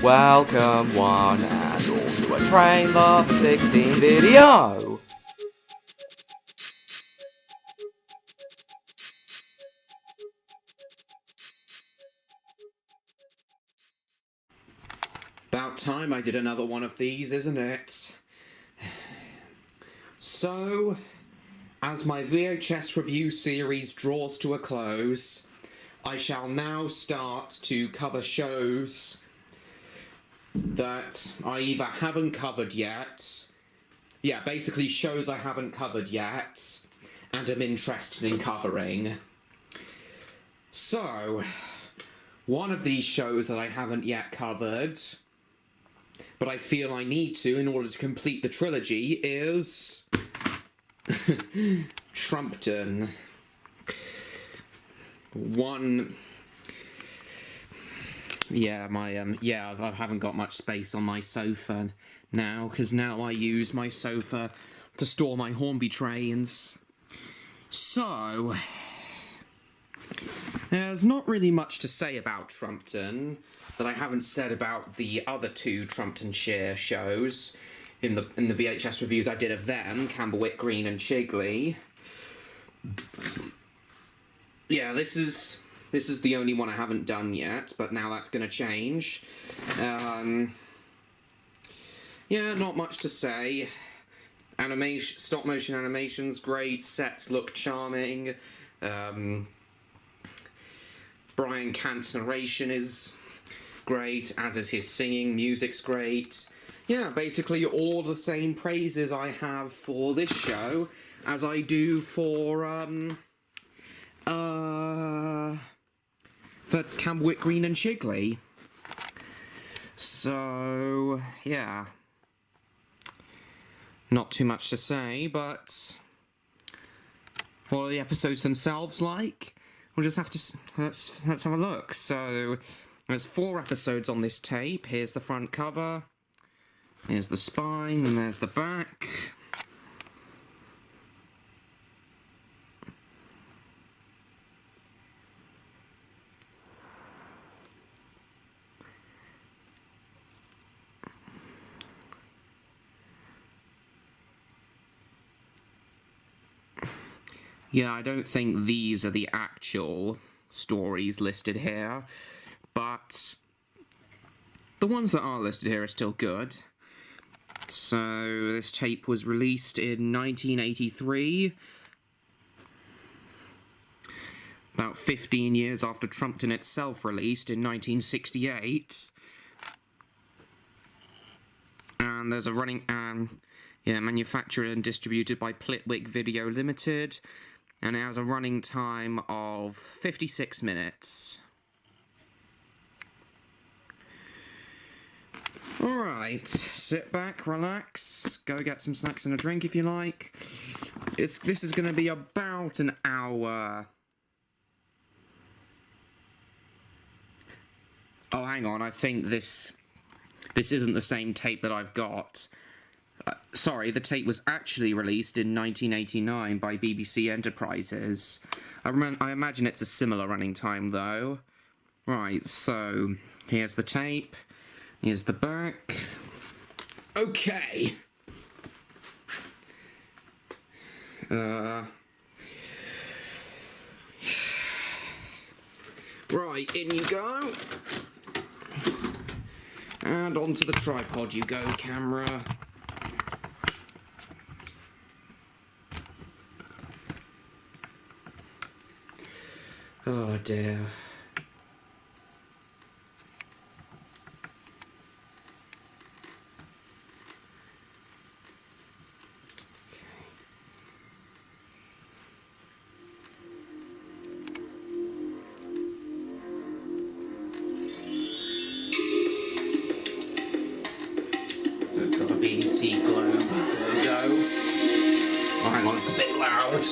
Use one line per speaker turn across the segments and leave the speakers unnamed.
Welcome one and all to a Trainlover16 video!
About time I did another one of these, isn't it? So, as my VHS review series draws to a close, I shall now start to cover shows that I either haven't covered yet, basically shows I haven't covered yet, and am interested in covering. So, one of these shows that I haven't yet covered, but I feel I need to in order to complete the trilogy, is Trumpton. I haven't got much space on my sofa now, because now I use my sofa to store my Hornby trains. So, there's not really much to say about Trumpton that I haven't said about the other two Trumpton shows in the VHS reviews I did of them, Camberwick Green and Chigley. Yeah, this is the only one I haven't done yet, but now that's going to change. Not much to say. Stop motion animation's great, sets look charming. Brian Cant's narration is great, as is his singing, music's great. Yeah, basically all the same praises I have for this show as I do for Camberwick Green and Chigley. So, yeah. Not too much to say, but what are the episodes themselves like? We'll just have to, let's have a look. So, there's 4 episodes on this tape. Here's the front cover, here's the spine, and there's the back. Yeah, I don't think these are the actual stories listed here, but the ones that are listed here are still good. So, this tape was released in 1983, about 15 years after Trumpton itself released in 1968. And there's a running, manufactured and distributed by Plitwick Video Limited, and it has a running time of 56 minutes. Alright, sit back, relax, go get some snacks and a drink if you like. This is going to be about an hour. Oh, hang on, I think this isn't the same tape that I've got. Sorry, the tape was actually released in 1989 by BBC Enterprises. I imagine it's a similar running time, though. Right, so here's the tape. Here's the back. Okay. Right, in you go. And onto the tripod you go, camera. Oh dear. So it's got a BBC Globe logo. Oh, hang on, it's a bit loud.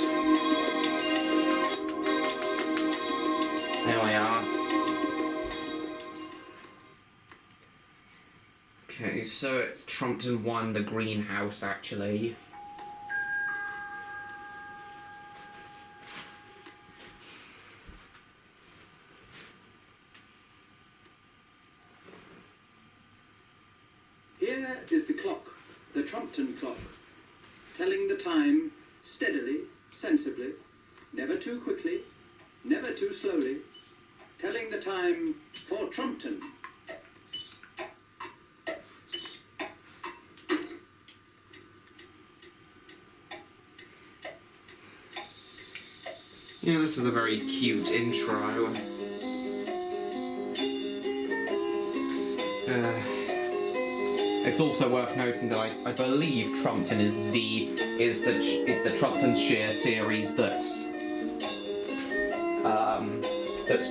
There we are. Okay, so it's Trumpton 1, the greenhouse, actually.
There is the clock, the Trumpton clock, telling the time steadily, sensibly, never too quickly, never too slowly, telling the time for Trumpton.
Yeah, this is a very cute intro. It's also worth noting that I believe Trumpton is the Trumptonshire series that's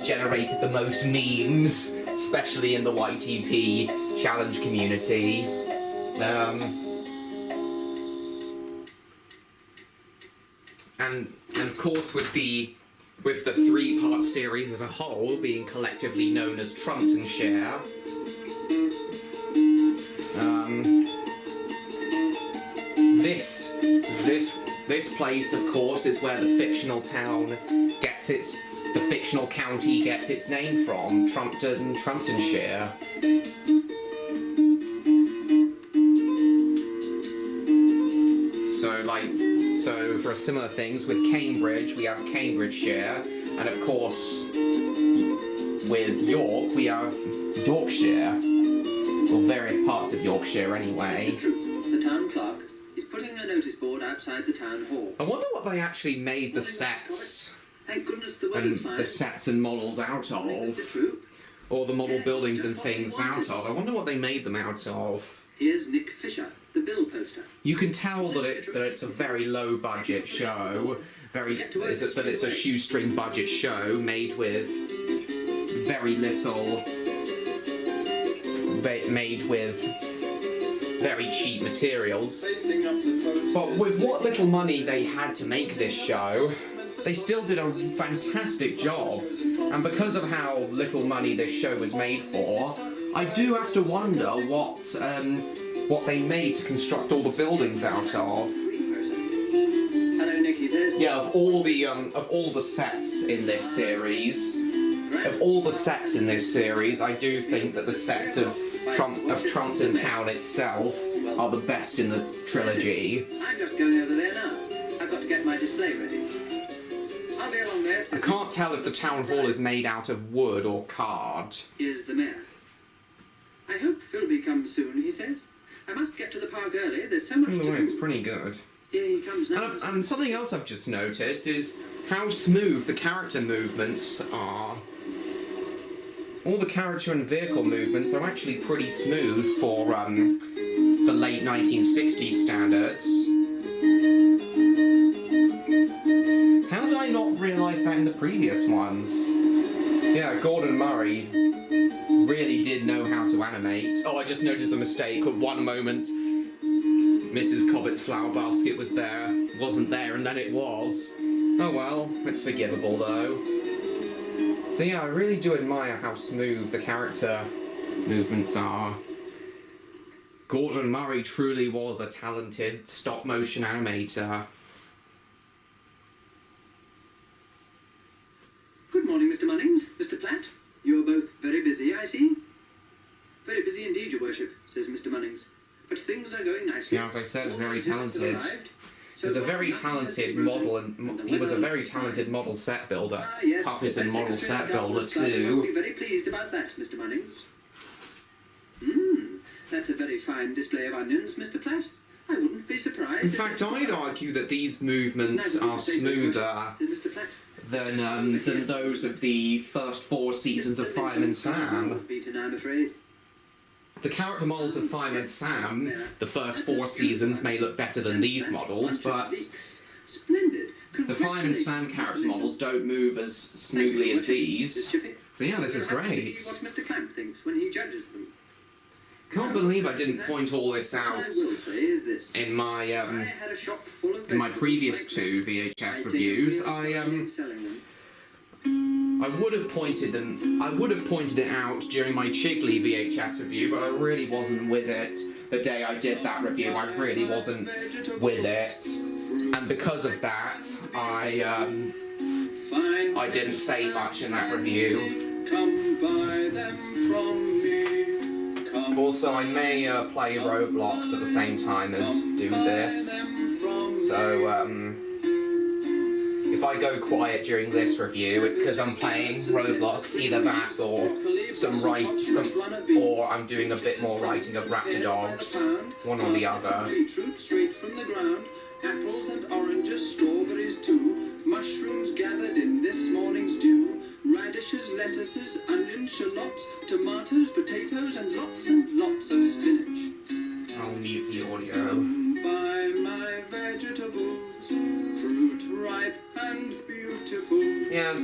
generated the most memes, especially in the YTP challenge community. And of course with the 3-part series as a whole being collectively known as Trumptonshire, this place, of course, is where the fictional town the fictional county gets its name from, Trumptonshire. So for similar things, with Cambridge, we have Cambridgeshire, and of course, with York, we have Yorkshire. Well, various parts of Yorkshire, anyway.
The town clerk is putting a notice board outside the town hall.
I wonder what they actually made the sets
Thank goodness the weather's
and
fine.
the sets and models out of, or the model buildings and things out of. I wonder what they made them out of.
Here's Nick Fisher, the bill poster.
You can tell that it's a very low budget show, that it's a shoestring budget show made with very little, made with very cheap materials. But with what little money they had to make this show, they still did a fantastic job. And because of how little money this show was made for, I do have to wonder what they made to construct all the buildings out of.
Hello, Nick, he says.
Yeah, of all the sets in this series, I do think that the sets of Trumpton Town itself are the best in the trilogy.
I'm just going over there now. I've got to get my display ready. I'll be along there.
I can't tell if the town hall is made out of wood or card.
Here's the mayor. I hope Philby comes soon, he says. I must get to the park early. There's so much to do.
It's pretty good.
Here he comes now.
And something else I've just noticed is how smooth the character movements are. All the character and vehicle movements are actually pretty smooth for late 1960s standards. How did I not realise that in the previous ones? Yeah, Gordon Murray really did know how to animate. Oh, I just noticed a mistake. At one moment, Mrs. Cobbett's flower basket wasn't there, and then it was. Oh well, it's forgivable though. So yeah, I really do admire how smooth the character movements are. Gordon Murray truly was a talented stop-motion animator.
Good morning, Mr. Munnings. Mr. Platt. You're both very busy, I see. Very busy indeed, your worship, says Mr. Munnings. But things are going nicely.
Yeah, as I said, very talented. He was a very talented model, and he was a very talented model set builder.
Yes,
Puppet and model set builder
must be
too.
very pleased about that, Mr. Munnings. That's a very fine display of onions, Mr. Platt. I wouldn't be surprised.
In fact, I'd argue that these movements are smoother than those of the first 4 seasons of Fireman Sam.
I'm afraid.
The character models of Fireman Sam, the first 4 seasons, may look better than these models, but the Fireman Sam character models don't move as smoothly as these. So yeah, this is great.
What Mr. Clamp thinks when he judges them.
Can't believe I didn't point all this out in my previous 2 VHS reviews. I would have pointed it out during my Chigley VHS review, but I really wasn't with it the day I did that review. I really wasn't with it, and because of that, I didn't say much in that review.
Come buy them from me.
Also, I may play Roblox at the same time as do this. So, if I go quiet during this review, it's because I'm playing Roblox, either that or or I'm doing a bit more writing of Raptor Dogs, one or the other.
Beetroot straight from the ground, apples and oranges, strawberries too, mushrooms gathered in this morning's dew, radishes, lettuces, onions, shallots, tomatoes, potatoes, and lots of spinach.
I'll mute the audio.
Buy my vegetables, fruit ripe and beautiful.
Yeah,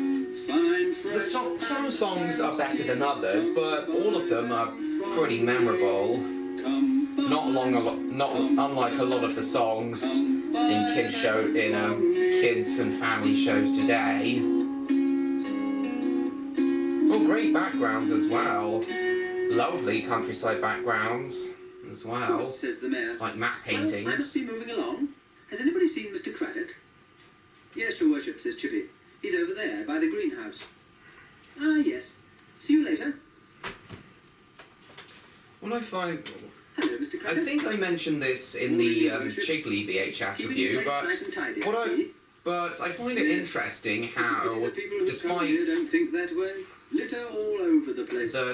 Fine fresh
some songs are better than others, but all of them are pretty memorable. Not unlike a lot of the songs in kids and family shows today. Oh, great backgrounds as well. Lovely countryside backgrounds as well.
Says the mayor.
Like map
Well, I must
paintings.
be moving along. Has anybody seen Mr. Craddock? Yes, your worship, says Chippy. He's over there, by the greenhouse. Ah, yes. See you later.
Well, I find...
Hello, Mr.
I
Craddock.
think I mentioned this in the Chigley VHS review, but I find it interesting how,
The people who come
despite
here don't think that way. Litter all over the place.
that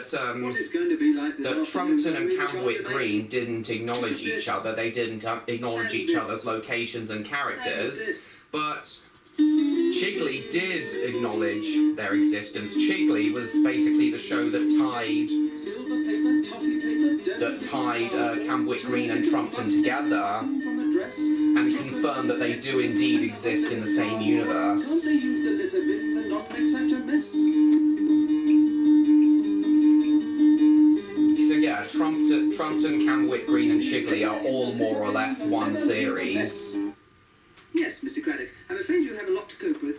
What it's going to be like this
that
afternoon,
Trumpton and
we can't
Camwick
imagine.
Green didn't acknowledge each other. They didn't acknowledge each other's locations and characters, but Chigley did acknowledge their existence. Chigley was basically the show that tied
Silver paper, toffee paper,
Camwick Green and Trumpton together
from a dress.
and confirmed that they do indeed exist in the same universe.
Can't they use the litter bins and not make such a mess?
So yeah, Trumpton, Camwick Green and Chigley are all more or less one series.
Yes, Mr. Craddock. I'm afraid you have a lot to cope with.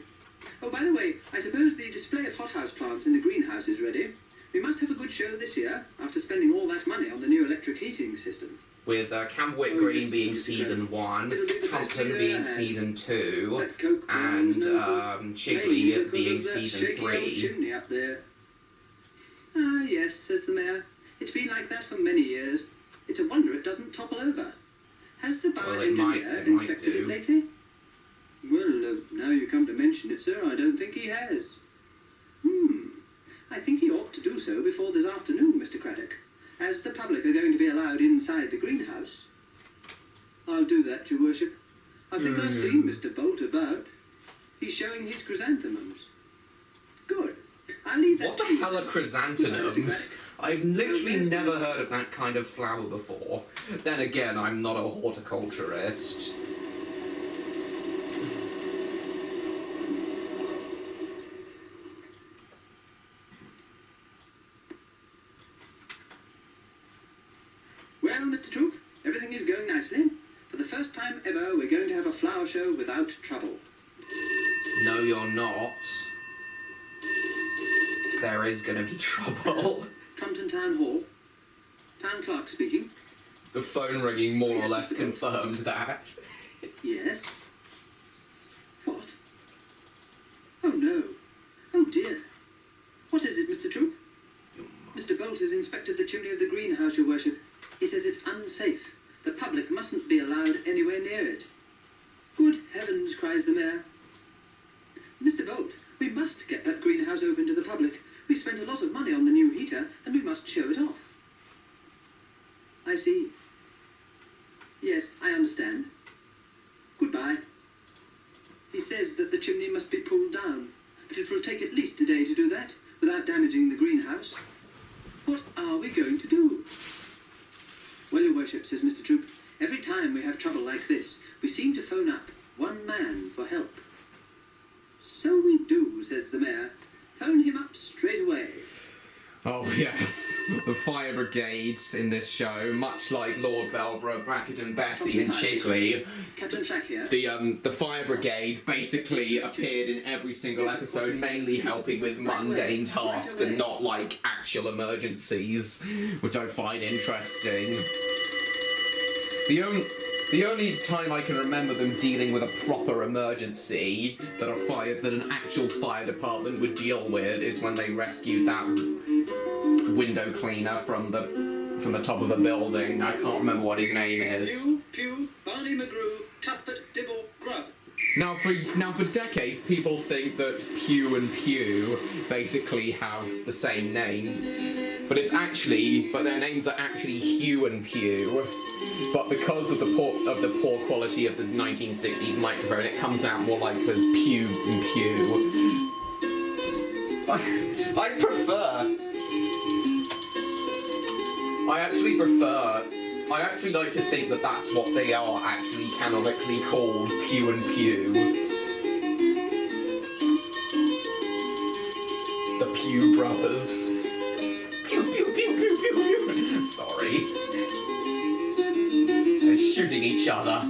Oh, by the way, I suppose the display of hothouse plants in the greenhouse is ready. We must have a good show this year, after spending all that money on the new electric heating system.
With Camwick Green being season 1, Trumpton being season 2,
That Coke
and
maybe
Chigley
because
being
of that
season
shaky old
3.
chimney up there. Ah, yes, says the mayor. It's been like that for many years. It's a wonder it doesn't topple over. Has the borough
Well, it might
engineer
do.
inspected it lately? Well, now you come to mention it, sir, I don't think he has. I think he ought to do so before this afternoon, Mr. Craddock, as the public are going to be allowed inside the greenhouse. I'll do that, your worship. I think I've seen Mr. Bolt about. He's showing his chrysanthemums. Good. I'll leave that
What
to
the
you.
hell are chrysanthemums? I've literally never heard of that kind of flower before. Then again, I'm not a horticulturist.
Well, Mr. Troop, everything is going nicely. For the first time ever, we're going to have a flower show without trouble.
No, you're not. There is gonna be trouble.
Trumpton Town Hall. Town clerk speaking.
The phone ringing more or less confirmed that.
Yes. What? Oh no. Oh dear. What is it, Mr. Troop? Mr. Bolt has inspected the chimney of the greenhouse, your worship. He says it's unsafe. The public mustn't be allowed anywhere near it. Good heavens, cries the mayor. Mr. Bolt, we must get that greenhouse open to the public. We spent a lot of money on the new heater, and we must show it off. I see. Yes, I understand. Goodbye. He says that the chimney must be pulled down, but it will take at least a day to do that, without damaging the greenhouse. What are we going to do? Well, your worship, says Mr. Troop, every time we have trouble like this, we seem to phone up one man for help. So we do, says the mayor. Phone him up straight away.
Oh yes, the fire brigades in this show, much like Lord Belborough, Brackett and Bessie and Chigley.
Captain Flack here.
The fire brigade basically appeared in every single episode, mainly helping with mundane tasks and not like actual emergencies, which I find interesting. The only time I can remember them dealing with a proper emergency that an actual fire department would deal with is when they rescued that window cleaner from the from the top of a building. I can't remember what his name is.
Pew, Pew, Barney McGrew, Cuthbert, Dibble, Grub.
Now for decades, people think that Pew and Pew basically have the same name, but their names are actually Hugh and Pew. But because of the poor quality of the 1960s microphone, it comes out more like as Pew and Pew. I actually like to think that that's what they are actually canonically called, Pew and Pew. The Pew brothers. Pew, pew, pew, pew, pew, pew. Sorry. They're shooting each other.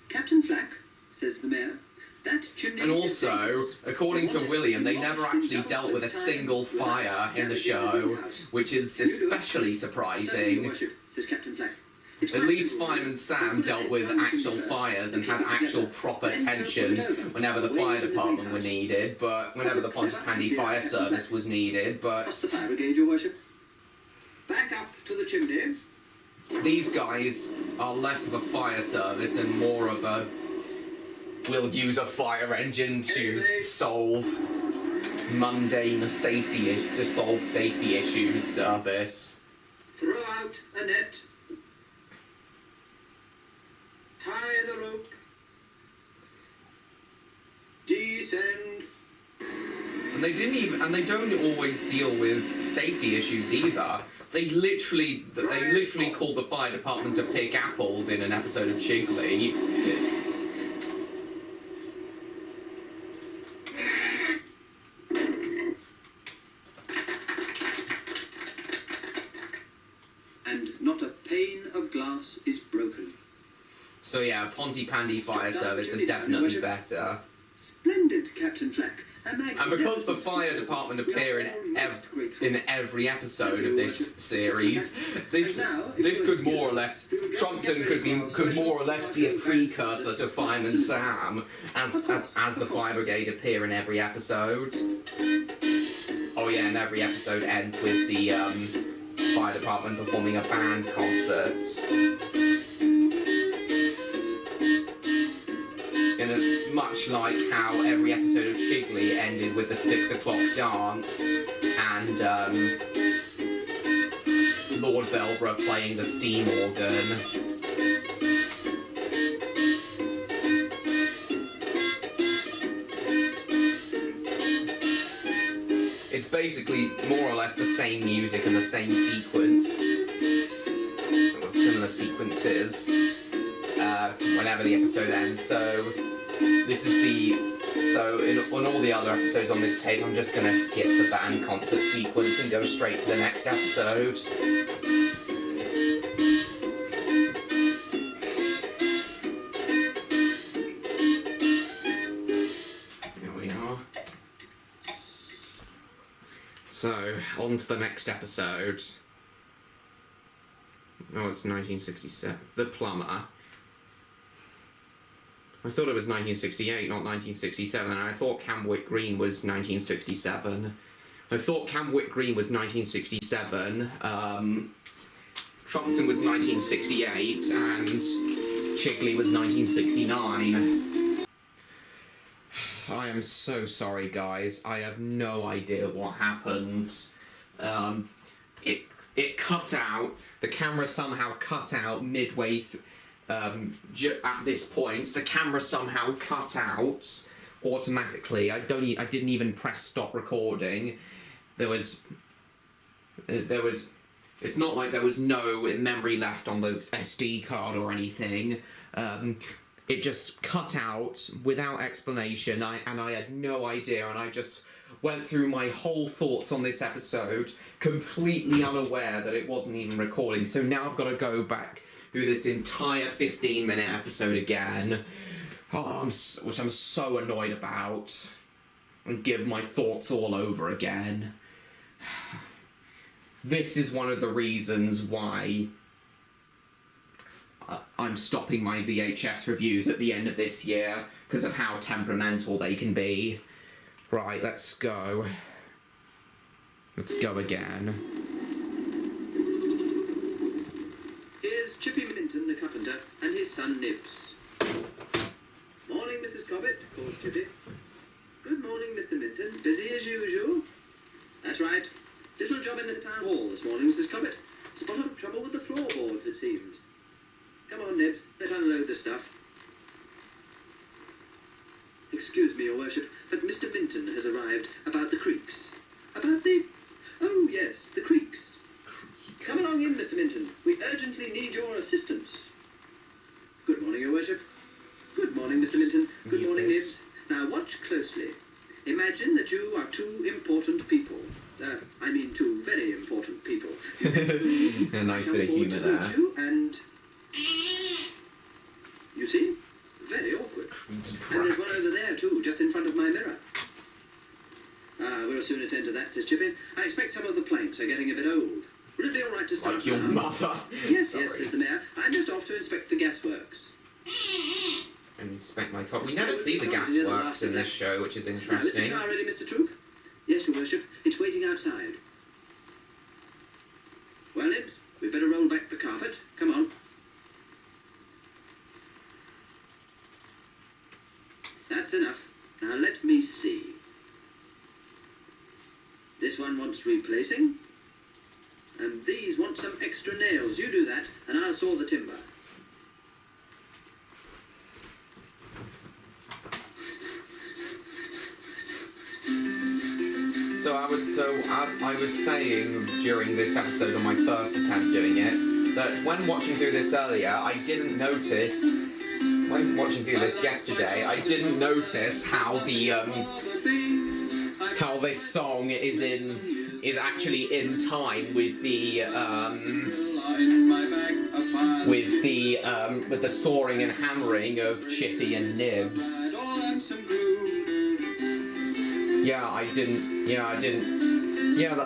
Captain Flack, says the mayor, that chimney...
And also, according to William, they never actually dealt with a single fire in the show, which is especially surprising.
Says Captain Flack.
At least Fireman Sam dealt with actual fires and had actual proper attention whenever the fire department were needed, but whenever the Pontypandy Fire Service was needed,
What's the
but
fire brigade, your worship? Back up to the chimney.
these guys are less of a fire service and more of a we'll use a fire engine to solve mundane safety issues service.
Throw out a net. Tie the rope. Descend.
And they don't always deal with safety issues either. They literally called the fire department to pick apples in an episode of Chigley.
And not a pane of glass is broken.
So yeah, Pontypandy Fire Service are definitely better.
Splendid, Captain Flack.
And because the fire department appear in every episode of this series, this could more or less Trumpton could more or less be a precursor to Fireman Sam, as the fire brigade appear in every episode. Oh yeah, and every episode ends with the fire department performing a band concert. Much like how every episode of Chigley ended with the 6 o'clock dance and Lord Belborough playing the steam organ. It's basically more or less the same music and the same sequence, or similar sequences, whenever the episode ends. So this is on all the other episodes on this tape, I'm just going to skip the band concert sequence and go straight to the next episode. Here we are. So, on to the next episode. Oh, it's 1967. The Plumber. I thought it was 1968, not 1967, and I thought Camwick Green was 1967. I thought Camwick Green was 1967, Trumpton was 1968, and Chigley was 1969. I am so sorry, guys. I have no idea what happened. It cut out. The camera somehow cut out midway through. At this point, the camera somehow cut out automatically. I didn't even press stop recording. It's not like there was no memory left on the SD card or anything. It just cut out without explanation, and I had no idea, and I just went through my whole thoughts on this episode completely unaware that it wasn't even recording. So now I've got to go back through this entire 15-minute episode again, which I'm so annoyed about, and give my thoughts all over again. This is one of the reasons why I'm stopping my VHS reviews at the end of this year, because of how temperamental they can be. Right, let's go. Let's go again.
Here's Chippy Minton, the carpenter, and his son Nibs. Morning, Mrs. Cobbett, calls Chippy. Good morning, Mr. Minton. Busy as usual? That's right. Little job in the town hall this morning, Mrs. Cobbett. Spot of trouble with the floorboards, it seems. Come on, Nibs. Let's unload the stuff. Excuse me, Your Worship, but Mr. Minton has arrived about the creeks. About the... Oh, yes, the creeks. Come along in, Mr. Minton. We urgently need your assistance. Good morning, Your Worship. Good morning, Mr. Minton. Good morning, Nibs. Now, watch closely. Imagine that you are two important people. I mean, two very important people.
A nice bit of humour there.
You and... You see? Very awkward. And there's one over there, too, just in front of my mirror. We'll soon attend to that, says Chippy. I expect some of the planks are getting a bit old. Would it be all right to start
Like your
now?
mother.
Yes,
Sorry.
yes, says the mayor. I'm just off to inspect the gasworks.
And inspect my car. We never see the gasworks in this show, which is interesting.
Is the car ready, Mr. Troop? Yes, Your Worship. It's waiting outside. Well, Nibs, we'd better roll back the carpet. Come on. That's enough. Now let me see. This one wants replacing. And these want some extra nails. You do that, and I'll saw the timber.
I was saying during this episode on my first attempt doing it, that when watching through this earlier, I didn't notice, when watching through this yesterday, I didn't notice how the, how this song is actually in time with the, with the sawing and hammering of Chippy and Nibs.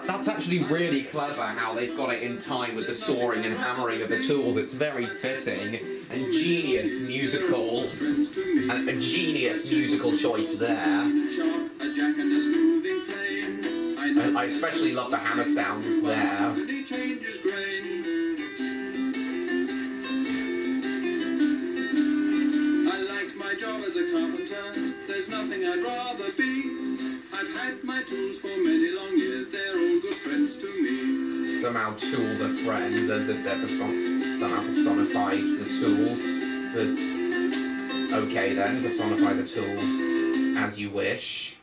That's actually really clever how they've got it in time with the sawing and hammering of the tools. It's very fitting and a genius musical choice there. I especially love the hammer sounds there.
I like my job as a carpenter. There's nothing I'd rather be. I've had my tools for many long years, they're all good friends to me.
Somehow tools are friends, as if they're somehow personified the tools. Okay then, personify the tools as you wish.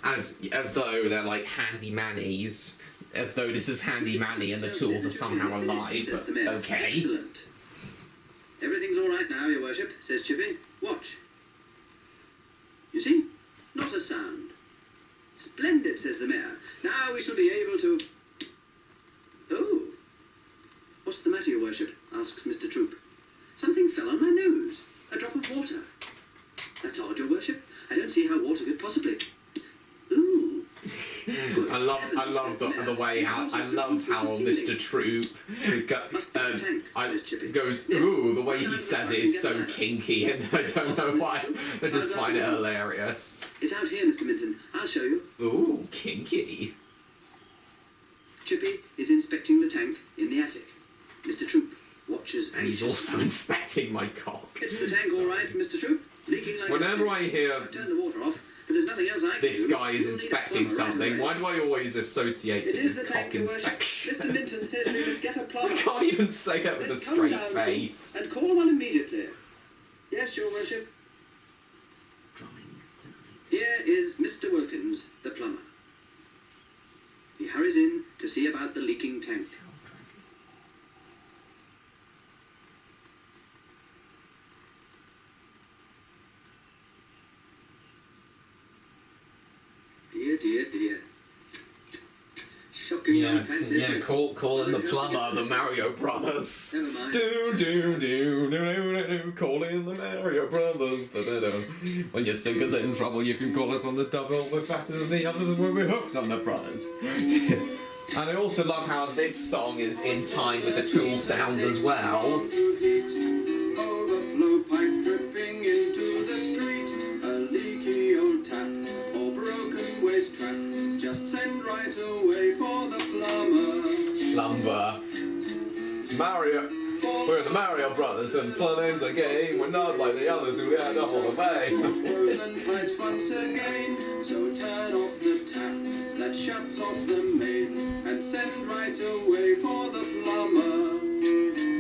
As though they're like handy-mannies. As though this is handy-manny and the tools are somehow alive, but okay.
Excellent. Everything's all right now, Your Worship, says Chippy. Watch. You see? Not a sound. Splendid, says the mayor. Now we shall be able to... Oh. What's the matter, Your Worship? Asks Mr. Troop. Something fell on my nose. A drop of water. That's odd, Your Worship. I don't see how water could possibly... Ooh.
I love the way how Mr. Troop goes, ooh, the way he says it is so kinky, and I don't know why. I just find it hilarious.
It's out here, Mr. Minton. I'll show you.
Ooh, kinky.
Chippy is inspecting the tank in the attic. Mr. Troop watches
And he's also inspecting my cock.
It's the tank all right, Mr. Troop? Leaking like
Whenever I hear
I've turned the water off, but there's nothing else I can
this
do.
guy is inspecting something, why do I always associate it with cock inspection?
Mr. Minton says we must get a plumber.
I can't even say it with a straight face.
And call one immediately. Yes, Your Worship. Here is Mr. Wilkins, the plumber. He hurries in to see about the leaking tank. Dear. Shocking.
Yes, call in the plumber, the Mario Brothers.
Never mind.
Do.
do-do-do, call in the Mario Brothers. Da-da-da. When your sinker's in trouble, you can call us on the double. We're faster than the others when we're hooked on the brothers. And I also love how this song is in time with the Tool sounds as well.
Overflow pipe dripping into the street. A leaky old tap or broken waste trap. Just send right away for the plumber.
Plumber. Mario. We're the Mario Brothers and plumbing's a game. We're not like the others who had a Hall of Fame.
Frozen pipes once again. So turn off the tap that shuts off the main and send right away for the plumber.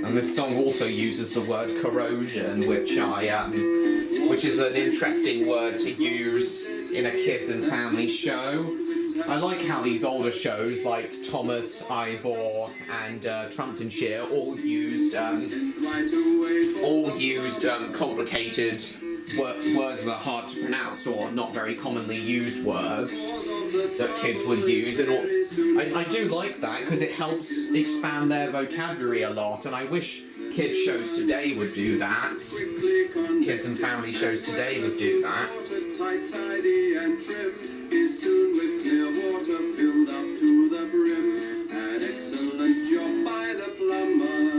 And this song also uses the word corrosion, which is an interesting word to use in a kids and family show. I like how these older shows like Thomas, Ivor, and Trumpton all used complicated words that are hard to pronounce or not very commonly used words that kids would use. And I do like that because it helps expand their vocabulary a lot. And I wish kids shows today would do that. Kids and family shows today would do that.
Tidy and trim is soon with clear water filled up to the brim. An excellent job by the plumber.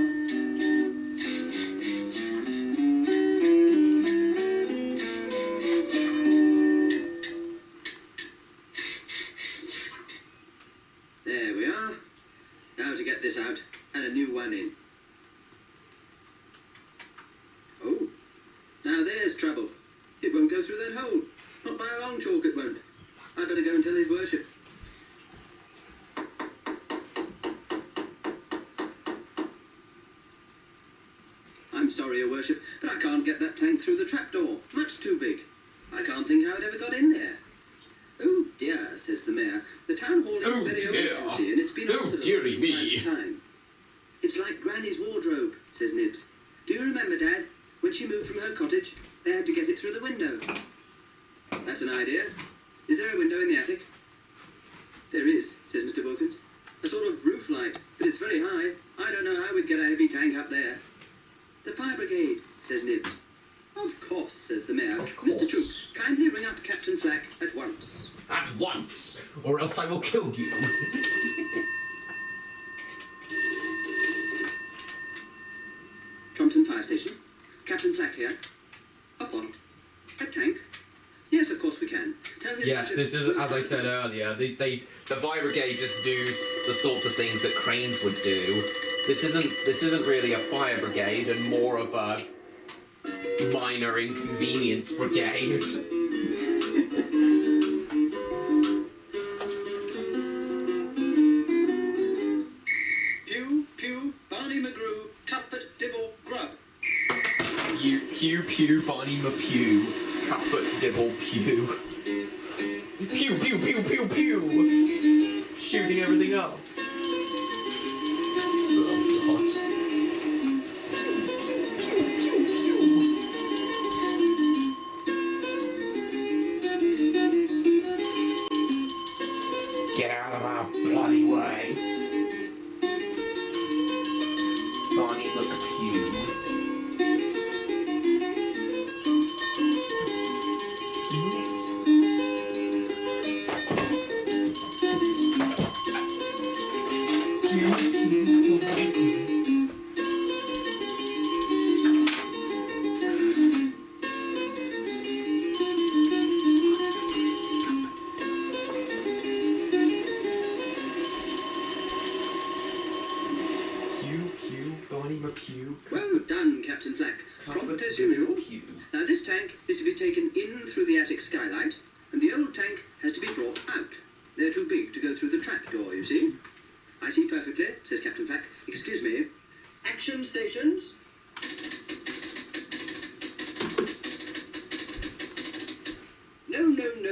There we are. Now to get this out and a new one in. Oh, now there's trouble. It won't go through that hole. Not by a long chalk it won't. I'd better go and tell his worship. I'm sorry, your worship, but I can't get that tank through the trapdoor. Much too big. I can't think how it ever got in there. Oh dear, says the mayor. The town hall is very old, you see, and it's been altered
dearie
from
me.
time to time. It's like Granny's wardrobe, says Nibs. Do you remember, Dad, when she moved from her cottage, they had to get it through the window? That's an idea. Is there a window in the attic? There is, says Mr. Wilkins. A sort of roof light, but it's very high. I don't know how we'd get a heavy tank up there. The fire brigade, says Nibs. Of course, says the mayor.
Of course.
Mr. Troop, kindly ring up Captain Flack at once.
At once, or else I will kill you.
Trumpton Fire Station. Captain Flack here. A what? A tank? Yes, of course we can. Tell his
Yes,
worship-
this is, as I said earlier, the fire brigade just do the sorts of things that cranes would do. This isn't really a fire brigade, and more of a minor inconvenience brigade.
Pew, pew, Barney McGrew, Cuthbert, Dibble, Grub.
Pew pew Barney McPew, Cuthbert Dibble Pew. Pew pew pew pew pew. Shooting everything up. Oh God. Get out of our bloody way. Barney McPew.
Well done, Captain Flack. Prompt as usual. Now this tank is to be taken in through the attic skylight, and the old tank has to be brought out. They're too big to go through the trapdoor, you see. I see perfectly, says Captain Flack. Excuse me. Action stations. No,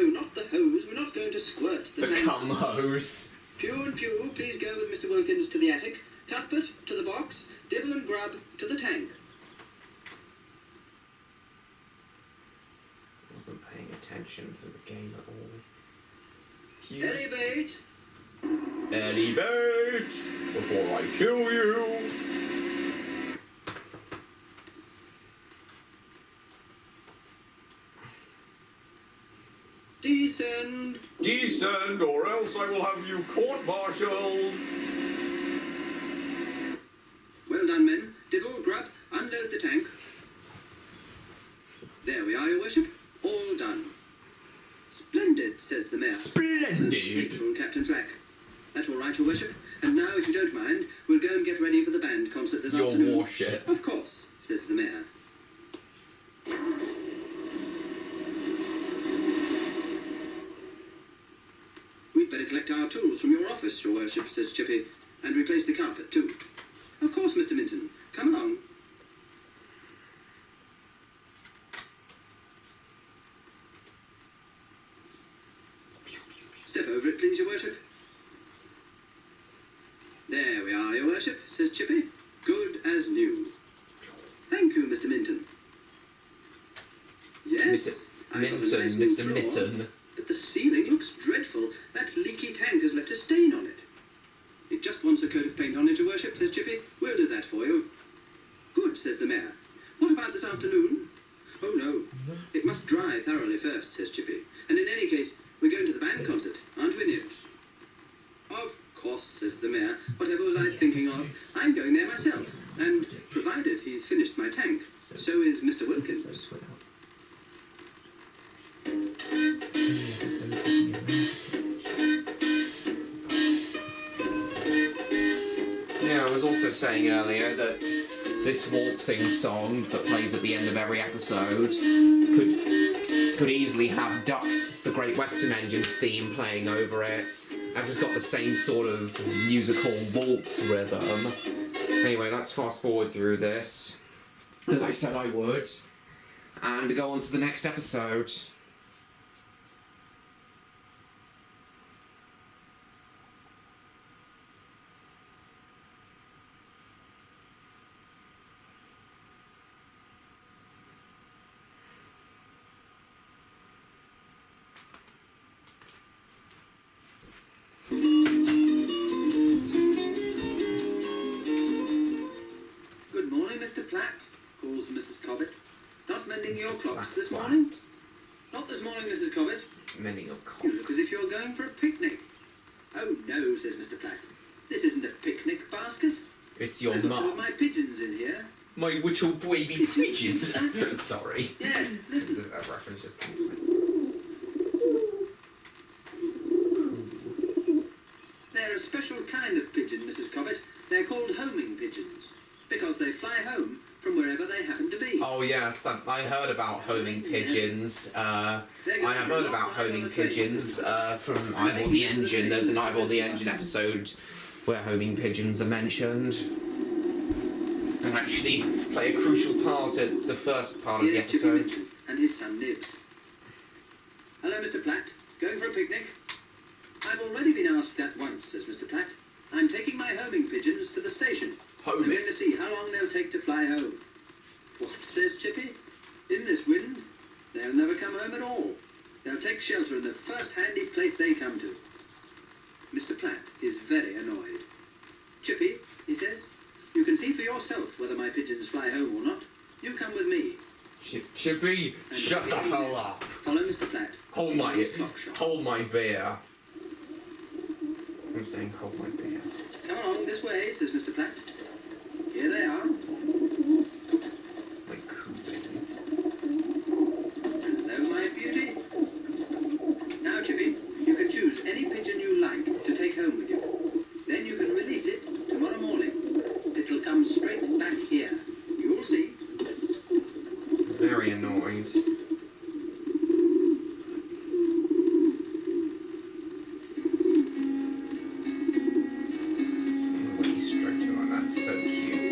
not the hose. We're not going to squirt the
The
tank.
cum hose.
Pew and Pew, please go with Mr. Wilkins to the attic. Cuthbert to the box. Dibble and Grub to the tank.
Wasn't paying attention to the game at all.
Elevate.
Elevate before I kill you.
Descend!
Descend, or else I will have you court-martialed.
Well done, men. Diddle, grub, unload the tank. There we are, your worship. All done. Splendid, says the mayor.
Splendid.
Beautiful, Captain Flack. That's all right, your worship. And now, if you don't mind, we'll go and get ready for the band concert this
Your
afternoon.
warship.
Of course, says the mayor. We'd better collect our tools from your office, your worship, says Chippy, and replace the carpet, too. Of course, Mr. Minton. Come along. Step over it, please, your worship. There we are, your worship, says Chippy. Good as new. Thank you, Mr. Minton. Yes, I've got a
Minton,
nice new
Mr.
floor,
Mitten.
but the ceiling looks dreadful. That leaky tank has left a stain on it. It just wants a coat of paint on it, your worship, says Chippy. We'll do that for you. Good, says the mayor. What about this afternoon? Oh, no. It must dry thoroughly first, says Chippy. And in any case, we're going to the band concert, aren't we, Nibs? Of course, says the mayor. Whatever was I thinking of? I'm going there myself. And provided he's finished my tank, so is Mr. Wilkins.
Yeah, I was also saying earlier that this waltzing song that plays at the end of every episode could easily have Ducks, the Great Western Engine's theme playing over it, as it's got the same sort of musical waltz rhythm. Anyway, let's fast forward through this, as I said I would, and go on to the next episode.
Good morning, Mr. Platt, calls Mrs. Cobbett. Not mending your clocks this morning? Not this morning, Mrs. Cobbett.
Mending your
You look as if you're going for a picnic. Oh, no, says Mr. Platt. This isn't a picnic basket.
It's your
I've got two of
mum.
my pigeons in here.
My little baby pigeons. Sorry.
Yes, listen.
That reference just came to me.
They're a special kind of pigeon, Mrs. Cobbett. They're called homing pigeons, because they fly home from wherever they happen to be.
Oh yes, I heard about homing pigeons. I have heard about homing pigeons from Ivor the Engine. There's an Ivor the Engine episode where homing pigeons are mentioned, and actually play a crucial part at the first part of the
Here's Chippy
episode.
Minton and his son Nibs. Hello, Mr. Platt. Going for a picnic? I've already been asked that once, says Mr. Platt. I'm taking my homing pigeons to the station. I'm
Homing.
going to see how long they'll take to fly home. What, says Chippy? In this wind? They'll never come home at all. They'll take shelter in the first handy place they come to. Mr. Platt is very annoyed. Chippy, he says, you can see for yourself whether my pigeons fly home or not. You come with me.
Chippy,
And
shut the
away he
hell
goes.
up.
Follow Mr. Platt.
Hold my,
His clock shop.
hold my beer. I'm saying hold my beer.
Come along this way, says Mr. Platt. Here they are.
Like cool.
Hello, my beauty. Now, Chippy, you can choose any pigeon you like to take home with you. Then you can release it tomorrow morning. It'll come straight back here. You'll see.
Very annoyed. The way he strikes it like that's so cute.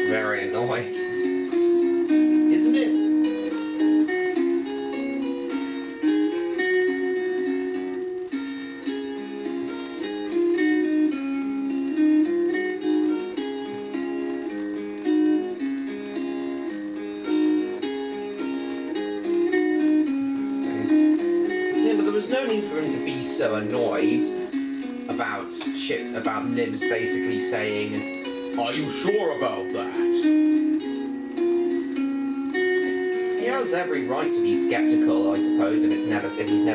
Very annoyed. Isn't it? no need for him to be so annoyed about Nibs basically saying, "Are you sure about that?" He has every right to be skeptical, I suppose, if he's never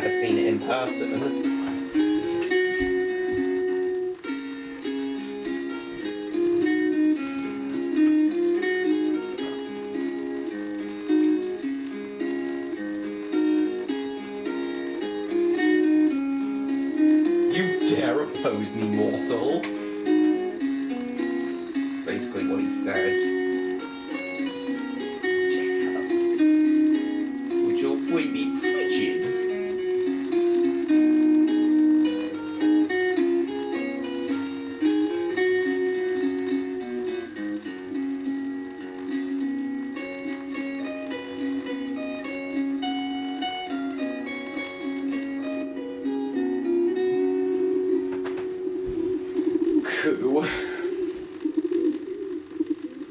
seen it in person. Oppose me, mortal. Basically what he said. Damn. Would your boy be pigeon?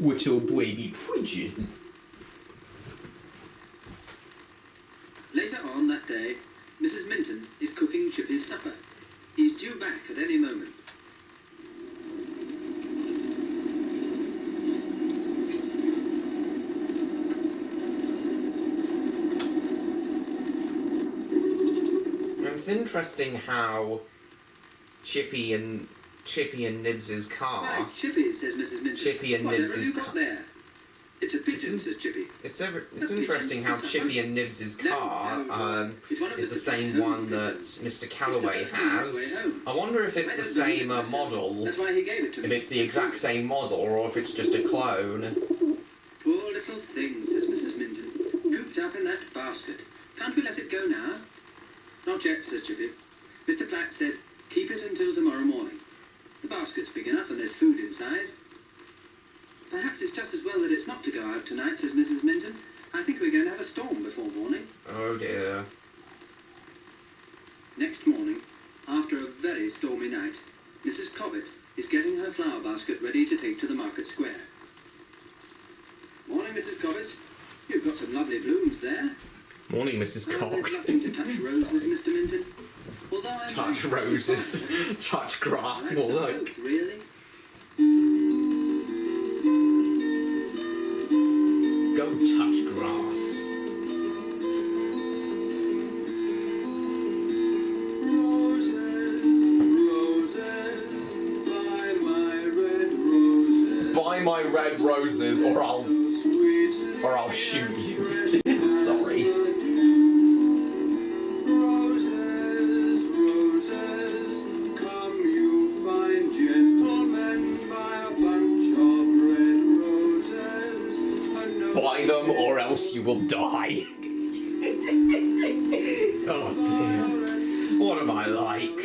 Would your boy be pigeon?
Later on that day, Mrs. Minton is cooking Chippy's supper. He's due back at any moment.
It's interesting how Chippy and Nibs's car.
Why, Chippy, says Mrs. Minton.
Chippy and
Whatever
Nibs's
have you got
car.
there? It's a pigeon, says Chippy.
It's interesting how Chippy and Nibs's car is the same one that Mr. Calloway has. I wonder if it's the same model.
That's why he gave it to me.
If it's the exact same model, or if it's just a clone.
Poor little thing, says Mrs. Minton. Cooped up in that basket. Can't we let it go now? Not yet, says Chippy. Mr. Platt said, keep it until tomorrow morning. The basket's big enough and there's food inside. Perhaps it's just as well that it's not to go out tonight, says Mrs. Minton. I think we're going to have a storm before morning.
Oh dear.
Next morning, after a very stormy night, Mrs. Cobbett is getting her flower basket ready to take to the market square. Morning, Mrs. Cobbett. You've got some lovely blooms there.
Morning, Mrs.
Well,
Cock.
there's nothing to touch roses, Mr. Minton. Although I'm
Touch roses. Touch grass, more like.
Really?
Go touch grass.
Roses, roses, buy my red roses.
Buy my red roses, or I'll shoot you. Sorry. Buy them or else you will die. Oh dear. What am I like?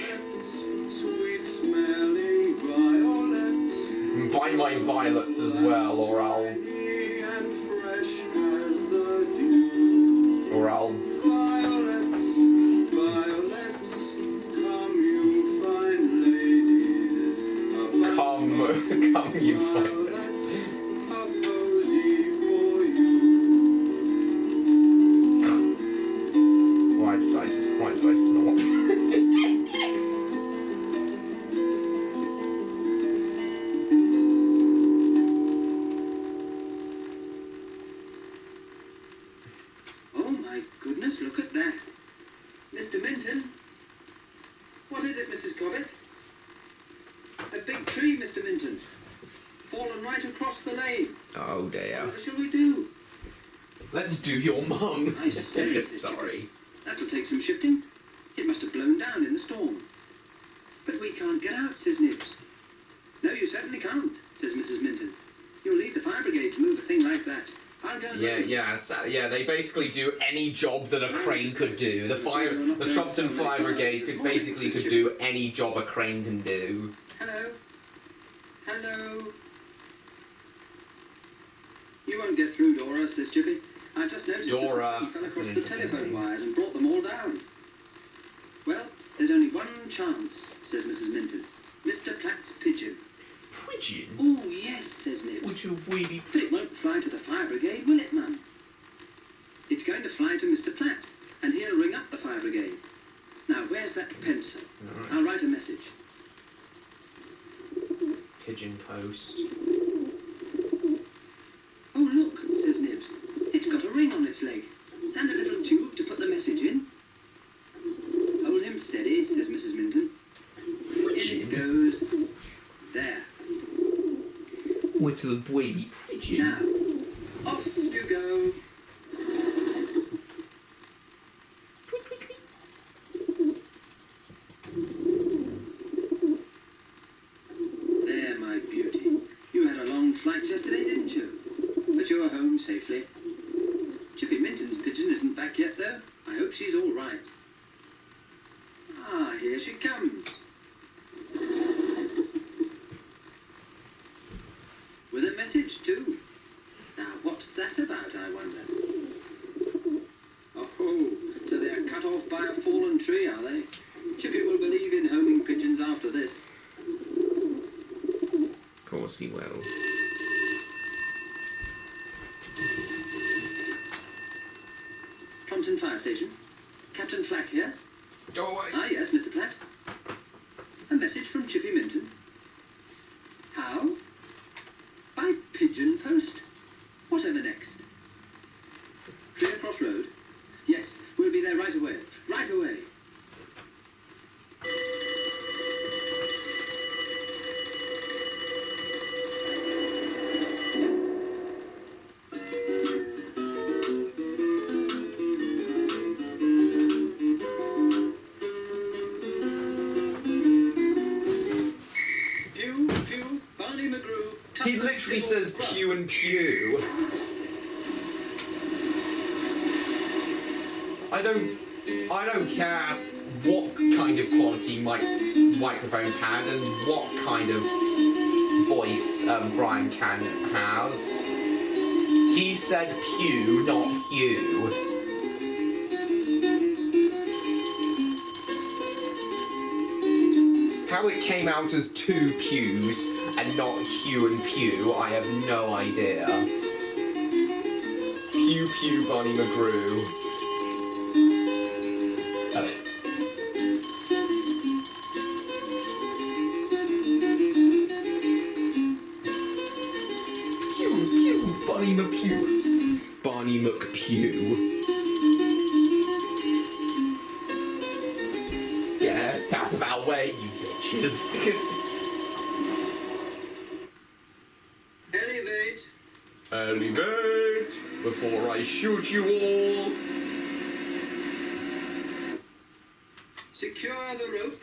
Sweet smelling violets.
Buy my violets as well, or I'll
Violets, violets, come you fine ladies.
come you find it.
A posy for you.
Why did I snort?
Oh my goodness, look at that. Mr. Minton. What is it, Mrs. Cobbett? A big tree, Mr. Minton. Fallen right across the lane.
Oh dear.
What shall we do?
Let's do your mum.
I say,
Sorry.
That'll take some shifting. It must have blown down in the storm. But we can't get out, says Nibs. No, you certainly can't, says Mrs. Minton. You'll need the fire brigade to move a thing like that. I'll go and look.
Yeah, they basically do any job that a crane could do. The Trumpton Fire Brigade could do any job a crane can do.
Hello? Hello? You won't get through, Dora, says Chippy. I just noticed
Dora.
that he fell
That's
across
an
the
interesting
telephone
name.
wires and brought them all down. Well, there's only one chance, says Mrs. Minton. Mr. Platt's pigeon.
Pigeon?
Oh, yes, says Nibs.
Would you really
But it won't fly to the fire brigade, will it, Mum? It's going to fly to Mr. Platt, and he'll ring up the fire brigade. Now, where's that pencil?
Right.
I'll write a message.
Pigeon post.
Oh, look, says Nibs. It's got a ring on its leg. And a little tube to put the message in. Hold him steady, says Mrs. Minton. In it goes. There.
With the boy pigeon.
Now, off you go. There, my beauty. You had a long flight yesterday, didn't you? But you're home safely. Chippy Minton's pigeon isn't back yet, though. I hope she's all right. Ah, here she comes. With a message, too. Now, what's that about, I wonder? Oh, so they're cut off by a fallen tree, are they? Chippy will believe in homing pigeons after this.
Of course he will.
Trumpton Fire Station. Captain Flack here.
Go away.
Ah, yes, Mr. Platt. A message from Chippy Minton. How? By pigeon post. Whatever next? Tree Cross Road? Yes, we'll be there right away. Right away. Pew, pew, Barney McGrew.
He literally says pew and pew. I don't care what kind of quality microphones had and what kind of voice Brian Can has. He said pew, not hue. How it came out as two pews and not hue and pew, I have no idea. Pew pew Bonnie McGrew. Pew pew Bonnie McPew. Bonnie McPew. Get out of our way, you bitches.
Elevate.
Elevate before I shoot you all.
Secure the rope.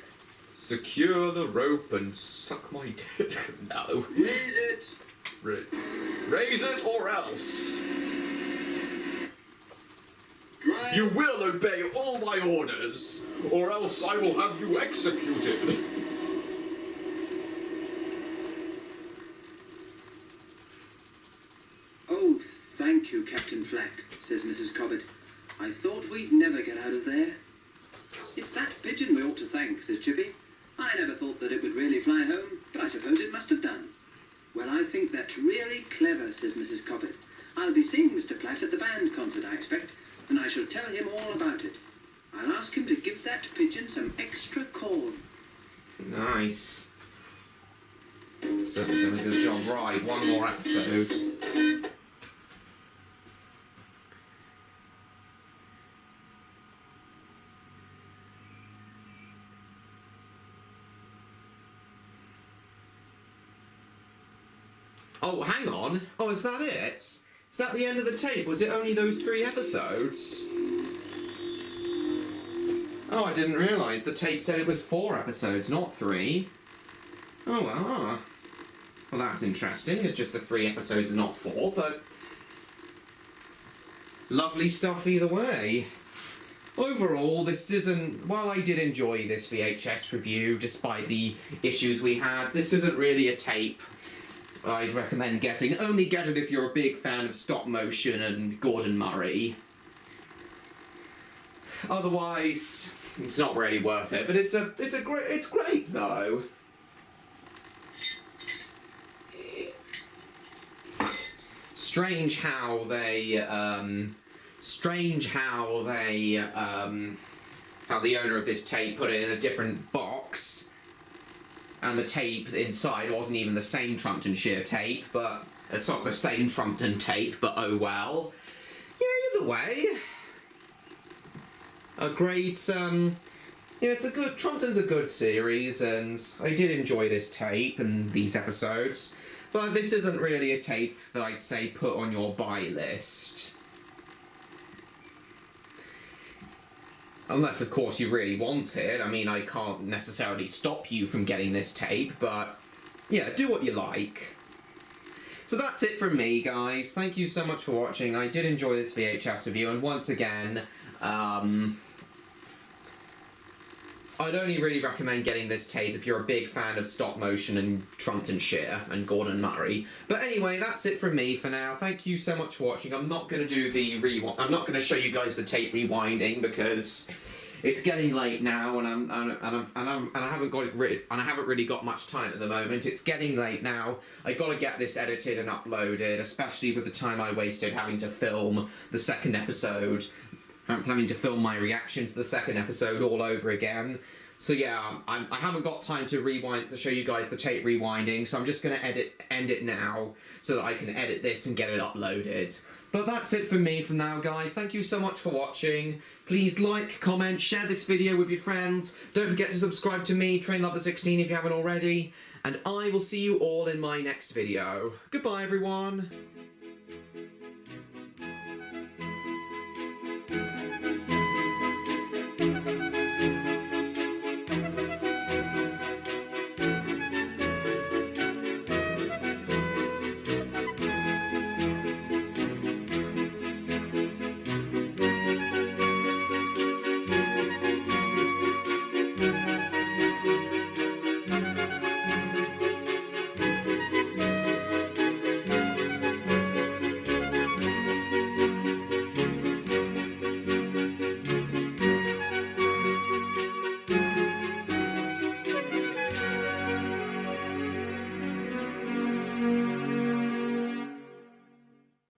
Secure the rope and suck my dick. No.
Raise it.
Raise it or else.
Drive.
You will obey all my orders, or else I will have you executed.
Oh, thank you, Captain Flack, says Mrs. Cobbett. I thought we'd never get out of there. It's that pigeon we ought to thank, says Chippy. I never thought that it would really fly home, but I suppose it must have done. Well, I think that's really clever, says Mrs. Cobbett. I'll be seeing Mr. Platt at the band concert, I expect, and I shall tell him all about it. I'll ask him to give that pigeon some extra corn.
Nice. Certainly done a good job. Right, one more episode. Oh, hang on. Oh, is that it? Is that the end of the tape? Was it only those 3 episodes? Oh, I didn't realise the tape said it was 4 episodes, not 3. Oh, well. Ah. Well, that's interesting. It's just the 3 episodes, not 4, but... lovely stuff either way. Overall, this isn't... while I did enjoy this VHS review, despite the issues we had, this isn't really a tape I'd recommend getting. Only get it if you're a big fan of stop motion and Gordon Murray. Otherwise, it's not really worth it. But it's great though. Strange how they how the owner of this tape put it in a different box, and the tape inside wasn't even the same Trumptonshire tape, but it's not the same Trumpton tape, but oh well. Yeah, either way, a great, yeah, it's a good, Trumpton's a good series, and I did enjoy this tape and these episodes, but this isn't really a tape that I'd say put on your buy list. Unless, of course, you really want it. I mean, I can't necessarily stop you from getting this tape, but yeah, do what you like. So that's it from me, guys. Thank you so much for watching. I did enjoy this VHS review, and once again, I'd only really recommend getting this tape if you're a big fan of stop motion and Trumptonshire and Gordon Murray. But anyway, that's it from me for now. Thank you so much for watching. I'm not going to do the rewind. I'm not going to show you guys the tape rewinding because it's getting late now, and I haven't really got much time at the moment. It's getting late now. I got to get this edited and uploaded, especially with the time I wasted having to film the second episode. I'm planning to film my reaction to the second episode all over again. So yeah, I haven't got time to rewind to show you guys the tape rewinding, so I'm just going to end it now so that I can edit this and get it uploaded. But that's it for me from now, guys. Thank you so much for watching. Please like, comment, share this video with your friends. Don't forget to subscribe to me, Trainlover16, if you haven't already. And I will see you all in my next video. Goodbye, everyone.